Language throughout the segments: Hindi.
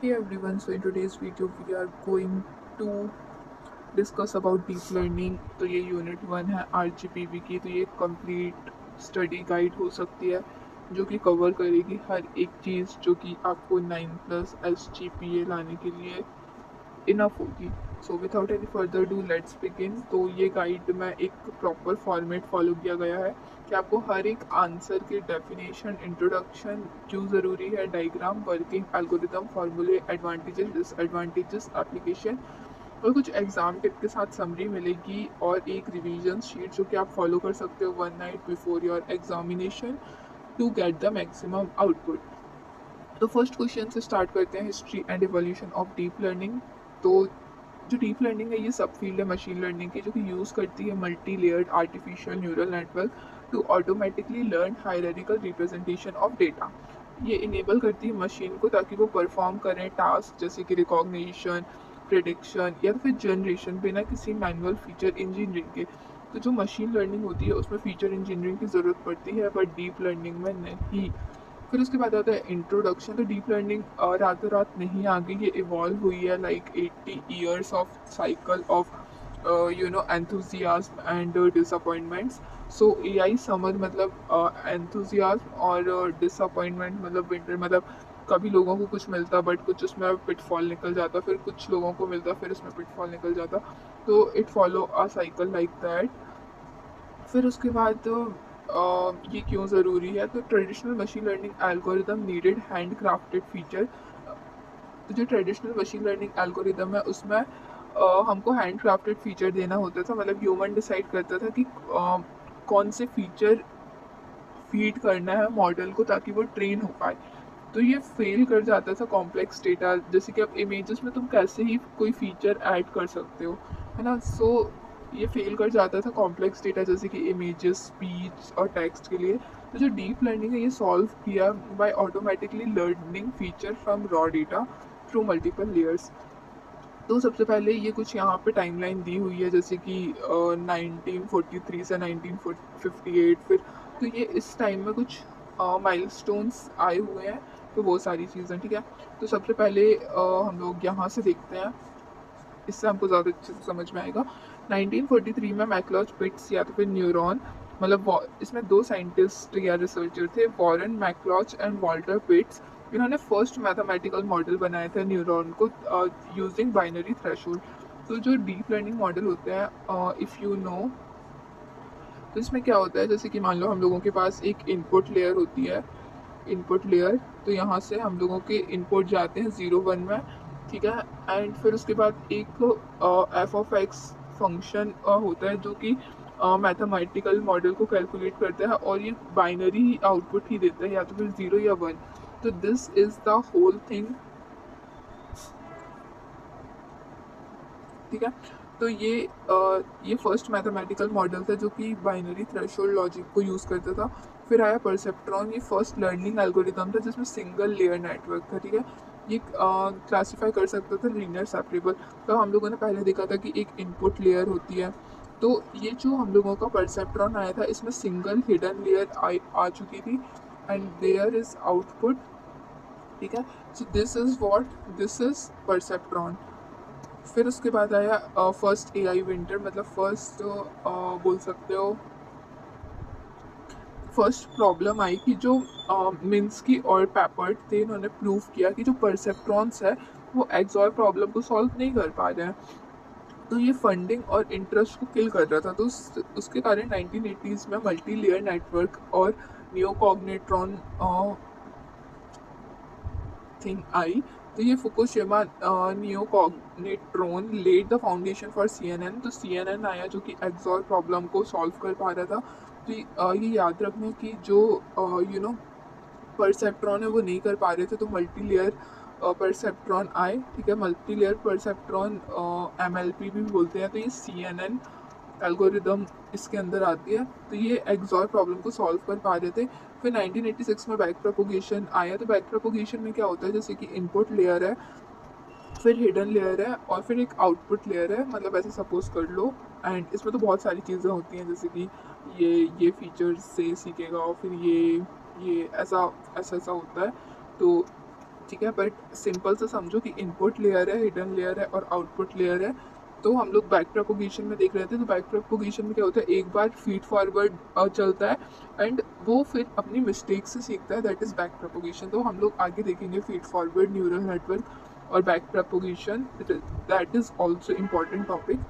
Hey everyone, so in today's video we are going to discuss about deep learning। तो ये यूनिट 1 है rgpv की। तो ये कंप्लीट स्टडी गाइड हो सकती है जो कि कवर करेगी हर एक चीज़ जो कि आपको 9+SGPA लाने के लिए इनफ होगी। So without any further do let's begin. तो ये गाइड में एक प्रॉपर फॉर्मेट फॉलो किया गया है कि आपको हर एक आंसर की डेफिनेशन, इंट्रोडक्शन, क्यों ज़रूरी है, डायग्राम, वर्किंग, एल्गोरिदम, फार्मूले, एडवांटेजेस, डिसएडवांटेजेस, एप्लीकेशन और कुछ एग्जाम टिप के साथ समरी मिलेगी और एक रिवीजन शीट जो कि आप फॉलो कर सकते हो 1 night before your examination to get the maximum output. तो फर्स्ट क्वेश्चन से स्टार्ट करते हैं, history and evolution of deep learning. तो जो डीप लर्निंग है ये सब फील्ड है मशीन लर्निंग की जो कि यूज़ करती है multi layered artificial neural network to automatically learn hierarchical representation of data. ये इनेबल करती है मशीन को ताकि वो परफॉर्म करें टास्क जैसे कि रिकॉग्निशन, प्रिडिक्शन या फिर जनरेशन बिना किसी मैनुअल फीचर इंजीनियरिंग के। तो जो मशीन लर्निंग होती है उसमें फीचर इंजीनियरिंग की ज़रूरत पड़ती है बट डीप लर्निंग में नहीं। फिर उसके बाद आता है इंट्रोडक्शन। तो डीप लर्निंग रातों रात नहीं आ गई, ये इवॉल्व हुई है like 80 years of cycle of enthusiasm and disappointments. So AI summer मतलब एंथुजियाज्म और डिसअपॉइंटमेंट मतलब विंटर, मतलब कभी लोगों को कुछ मिलता बट कुछ उसमें पिटफॉल निकल जाता, फिर कुछ लोगों को मिलता फिर उसमें पिटफॉल निकल जाता। तो it follow a cycle like that. फिर उसके बाद ये क्यों ज़रूरी है, तो traditional machine learning algorithm needed hand crafted feature. तो जो ट्रेडिशनल मशीन लर्निंग एल्गोरिदम है उसमें हमको हैंड क्राफ्टेड फीचर देना होता था, मतलब ह्यूमन डिसाइड करता था कि कौन से फीचर फीड करना है मॉडल को ताकि वो ट्रेन हो पाए। तो ये फेल कर जाता था कॉम्प्लेक्स डेटा, जैसे कि अब इमेजेस में तुम कैसे ही कोई फीचर ऐड कर सकते हो, है ना। सो ये फेल कर जाता था कॉम्प्लेक्स डेटा जैसे कि इमेजेस, स्पीच और टेक्स्ट के लिए। तो जो डीप लर्निंग है ये सॉल्व किया by automatically learning feature from raw data through multiple layers. तो सबसे पहले ये कुछ यहाँ पे टाइमलाइन दी हुई है जैसे कि 1943 से 1958। फिर तो ये इस टाइम में कुछ माइलस्टोन्स आए हुए हैं, तो वो सारी चीज़ें ठीक है। तो सबसे पहले हम लोग यहाँ से देखते हैं, इससे हमको ज़्यादा अच्छे से समझ में आएगा। 1943 में मैकलॉच पिट्स या तो फिर न्यूरॉन, मतलब इसमें दो साइंटिस्ट या रिसर्चर थे, वॉरेन मैकलॉच एंड वॉल्टर पिट्स। इन्होंने फर्स्ट मैथमेटिकल मॉडल बनाया था न्यूरॉन को यूजिंग बाइनरी थ्रेशोल्ड। तो जो डीप लर्निंग मॉडल होते हैं इफ़ यू नो, तो इसमें क्या होता है जैसे कि मान लो हम लोगों के पास एक इनपुट लेयर होती है, इनपुट लेयर। तो यहाँ से हम लोगों के इनपुट जाते हैं 0 1 में, ठीक है। एंड फिर उसके बाद एक f(x) फंक्शन होता है जो कि मैथमेटिकल मॉडल को कैलकुलेट करता है और ये बाइनरी ही आउटपुट ही देता है, या तो फिर 0 या 1। तो this is the whole thing, ठीक है। तो ये फर्स्ट मैथमेटिकल मॉडल था जो कि बाइनरी थ्रेशोल्ड लॉजिक को यूज़ करता था। फिर आया परसेप्ट्रॉन, ये फर्स्ट लर्निंग एल्गोरिदम था जिसमें सिंगल लेयर नेटवर्क था, ठीक है। ये क्लासीफाई कर सकता था लीनियर सेपरेबल। तो हम लोगों ने पहले देखा था कि एक इनपुट लेयर होती है। तो ये जो हम लोगों का परसेप्ट्रॉन आया था इसमें सिंगल हिडन लेयर आ चुकी थी एंड देयर इज आउटपुट, ठीक है। So this is perceptron. फिर उसके बाद आया फर्स्ट एआई विंटर, मतलब फर्स्ट बोल सकते हो फर्स्ट प्रॉब्लम आई कि जो मिन्स्की और पेपर्ट थे, इन्होंने प्रूव किया कि जो परसेप्ट्रॉन्स है वो एक्सॉर प्रॉब्लम को सॉल्व नहीं कर पा रहे हैं। तो ये फंडिंग और इंटरेस्ट को किल कर रहा था। तो उसके कारण 1980s में मल्टी लेयर नेटवर्क और नियोकॉग्नेट्रॉन थिंग आई। तो ये Fukushima neocognitron led the foundation for CNN. तो सीएनएन आया जो कि एक्सॉर प्रॉब्लम को सॉल्व कर पा रहा था। तो ये याद रखना कि जो परसेप्ट्रॉन है वो नहीं कर पा रहे थे, तो मल्टी लेयर परसेप्ट्रॉन आए, ठीक है। मल्टी लेयर परसेप्ट्रॉन एमएलपी भी बोलते हैं। तो ये सीएनएन एल्गोरिदम इसके अंदर आती है। तो ये एक्सॉर प्रॉब्लम को सॉल्व कर पा रहे थे। फिर 1986 में बैक प्रोपोगेशन आया। तो बैक प्रोपोगेशन में क्या होता है, जैसे कि इनपुट लेयर है, फिर हिडन लेयर है और फिर एक आउटपुट लेयर है, मतलब ऐसे सपोज कर लो। एंड इसमें तो बहुत सारी चीज़ें होती हैं जैसे कि ये फीचर से सीखेगा और फिर ये ऐसा ऐसा ऐसा होता है। तो ठीक है। बट सिंपल से समझो कि इनपुट लेयर है, हिडन लेयर है और आउटपुट लेयर है। तो हम लोग बैक प्रोपोगेशन में देख रहे थे, तो बैक प्रोपोगेशन में क्या होता है, एक बार फीड फॉरवर्ड चलता है एंड वो फिर अपनी मिस्टेक से सीखता है, दैट इज बैक प्रोपोगेशन। तो हम लोग आगे देखेंगे फीड फॉरवर्ड न्यूरल नेटवर्क और back propagation, that is also important topic.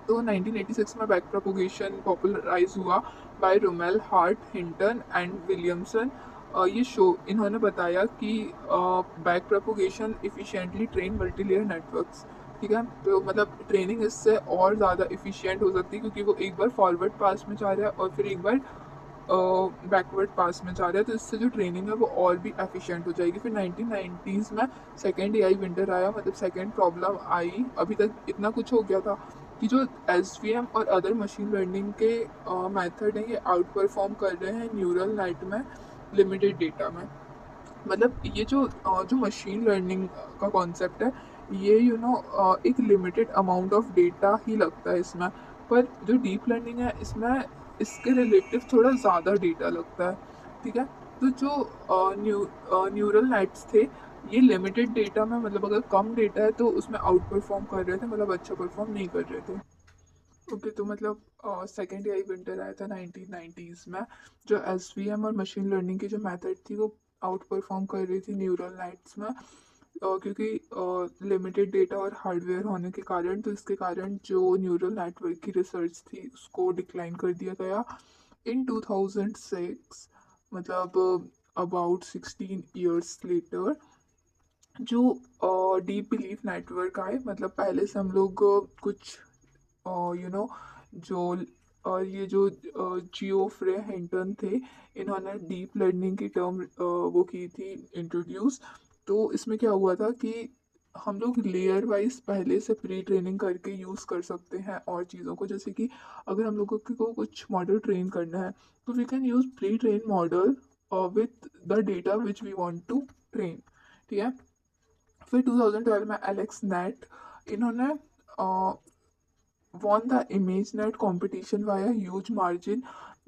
तो 1986 में बैक प्रोपोगेशन पॉपुलराइज हुआ by Rumelhart, Hinton and Williamson. ये शो इन्होंने बताया कि back propagation efficiently train multilayer networks. ठीक है, तो मतलब ट्रेनिंग इससे और ज़्यादा इफिशिएंट हो सकती है क्योंकि वो एक बार फॉरवर्ड पास में जा रहा है और फिर एक बार बैकवर्ड पास में जा रहा है, तो इससे जो ट्रेनिंग है वो और भी एफिशिएंट हो जाएगी। फिर 1990s में सेकेंड एआई विंटर आया, मतलब सेकेंड प्रॉब्लम आई। अभी तक इतना कुछ हो गया था कि जो एसवीएम और अदर मशीन लर्निंग के मेथड हैं ये आउट परफॉर्म कर रहे हैं न्यूरल नेट में लिमिटेड डेटा में। मतलब ये जो मशीन लर्निंग का कॉन्सेप्ट है, ये एक लिमिटेड अमाउंट ऑफ डेटा ही लगता है इसमें। पर जो डीप लर्निंग है इसमें इसके रिलेटिव थोड़ा ज़्यादा डेटा लगता है। ठीक है, तो जो न्यूरल नेट्स थे ये लिमिटेड डेटा में, मतलब अगर कम डेटा है तो उसमें आउट परफॉर्म कर रहे थे, मतलब अच्छा परफॉर्म नहीं कर रहे थे। ओके, तो मतलब सेकेंड एआई विंटर आया था 1990s में। जो एसवीएम और मशीन लर्निंग की जो मेथड थी वो आउट परफॉर्म कर रही थी न्यूरल नेट्स में, क्योंकि लिमिटेड डेटा और हार्डवेयर होने के कारण, तो इसके कारण जो न्यूरल नेटवर्क की रिसर्च थी उसको डिक्लाइन कर दिया गया इन 2006। मतलब अबाउट 16 ईयर्स लेटर जो डीप बिलीफ नेटवर्क आए। मतलब पहले से हम लोग कुछ यू नो जो ये जो जियोफ्रे हिंटन थे, इन्होंने डीप लर्निंग की टर्म वो की थी इंट्रोड्यूस। तो इसमें क्या हुआ था कि हम लोग लेयर वाइज पहले से प्री ट्रेनिंग करके यूज़ कर सकते हैं और चीज़ों को, जैसे कि अगर हम लोगों को कुछ मॉडल ट्रेन करना है तो we can use pre train model with the data which we want to train. ठीक है, फिर 2012 में एलेक्स नेट इन्होंने won the ImageNet competition via huge margin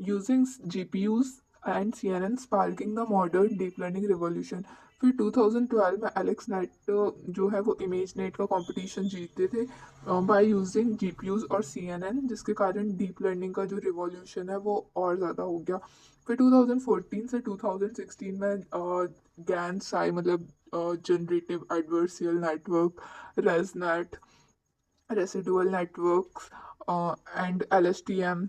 using GPUs and CNN, sparking the modern deep learning revolution. फिर 2012 में एलेक्स नेट जो है वो इमेज नेट का कंपटीशन जीतते थे बाय यूजिंग जीपीयूज और सीएनएन, जिसके कारण डीप लर्निंग का जो रिवॉल्यूशन है वो और ज़्यादा हो गया। फिर 2014 से 2016 में गैन्स आए, मतलब generative adversarial network, ResNet, residual networks, and LSTM,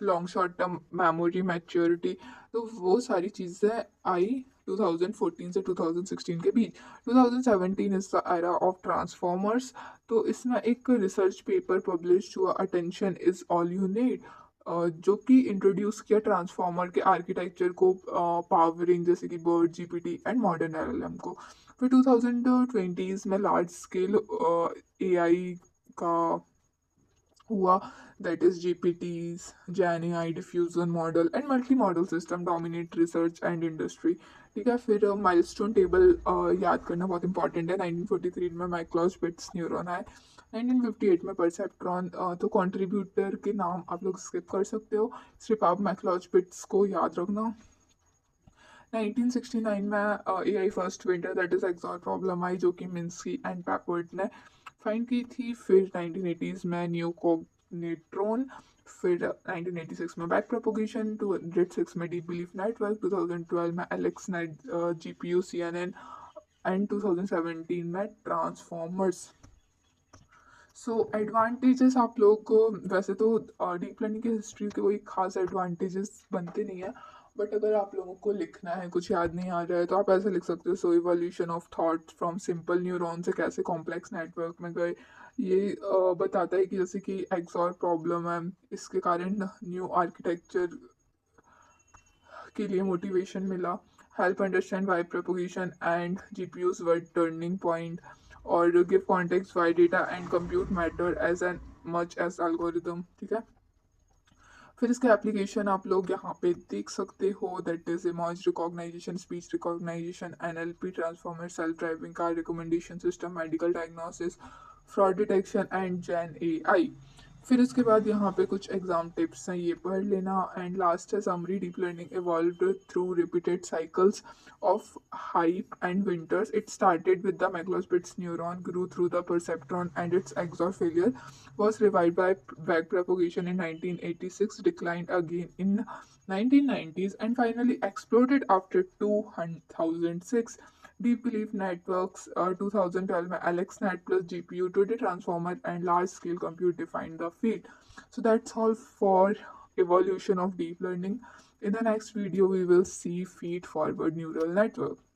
long short term memory maturity. तो वो सारी चीज़ें आई 2014 से 2016 के बीच। 2017 is the era of transformers. तो इसमें एक रिसर्च पेपर पब्लिश हुआ, attention is all you need, जो कि इंट्रोड्यूस किया ट्रांसफॉर्मर के आर्किटेक्चर को, पावरिंग जैसे कि BERT, GPT and modern LLM को। फिर 2020s में लार्ज स्केल एआई का हुआ, that is GPTs, gen AI, diffusion model and multi model system dominate research and industry. ठीक है, फिर माइलस्टोन टेबल याद करना बहुत इंपॉर्टेंट है। 1943 में माइक्लॉस बिट्स न्यूरॉन आए, 1958 में परसेप्ट्रॉन। तो कंट्रीब्यूटर के नाम आप लोग स्किप कर सकते हो, सिर्फ आप माइक्लॉस बिट्स को याद रखना। 1969 में AI first winter, that is XOR problem आई, जो कि मिन्स्की एंड पैकवर्ड ने फाइंड की थी। फिर 1980s में न्यू कोग्नेट्रॉन। फिर 1986 में बैक प्रोपोगेशन, 2006 में डीप बिलीफ नेटवर्क, 2012 में Alex net GPU CNN and 2017 में ट्रांसफॉर्मर्स। सो एडवांटेजेस आप लोग को, वैसे तो डीप लर्निंग की हिस्ट्री के कोई खास एडवांटेजेस बनते नहीं है, बट अगर आप लोगों को लिखना है, कुछ याद नहीं आ रहा है, तो आप ऐसे लिख सकते हो, so evolution of thought from simple neuron से कैसे कॉम्प्लेक्स नेटवर्क में गए। ये बताता है कि जैसे कि एक्सॉर प्रॉब्लम है, इसके कारण न्यू आर्किटेक्चर के लिए मोटिवेशन मिला। Help understand why propagation and GPUs were turning point, और give context why data and compute matter as an much as algorithm. ठीक है, फिर इसके एप्लीकेशन आप लोग यहाँ पे देख सकते हो, that is image recognization, speech recognization, NLP, transformer, self driving car recommendation system, medical diagnosis, fraud detection and gen AI. फिर उसके बाद यहाँ पे कुछ एग्जाम टिप्स हैं, ये पढ़ लेना। एंड लास्ट है summary. Deep learning evolved through repeated cycles of hype and winters. It started with the McLeod-Pitts neuron, grew through the perceptron, and its XOR failure was revived by backpropagation in 1986, declined again in 1990s, and finally exploded after 2006. Deep Belief Networks 2012 में AlexNet plus GPU today transformer and large scale compute defined the field. So that's all for evolution of deep learning. In the next video we will see feed forward neural network.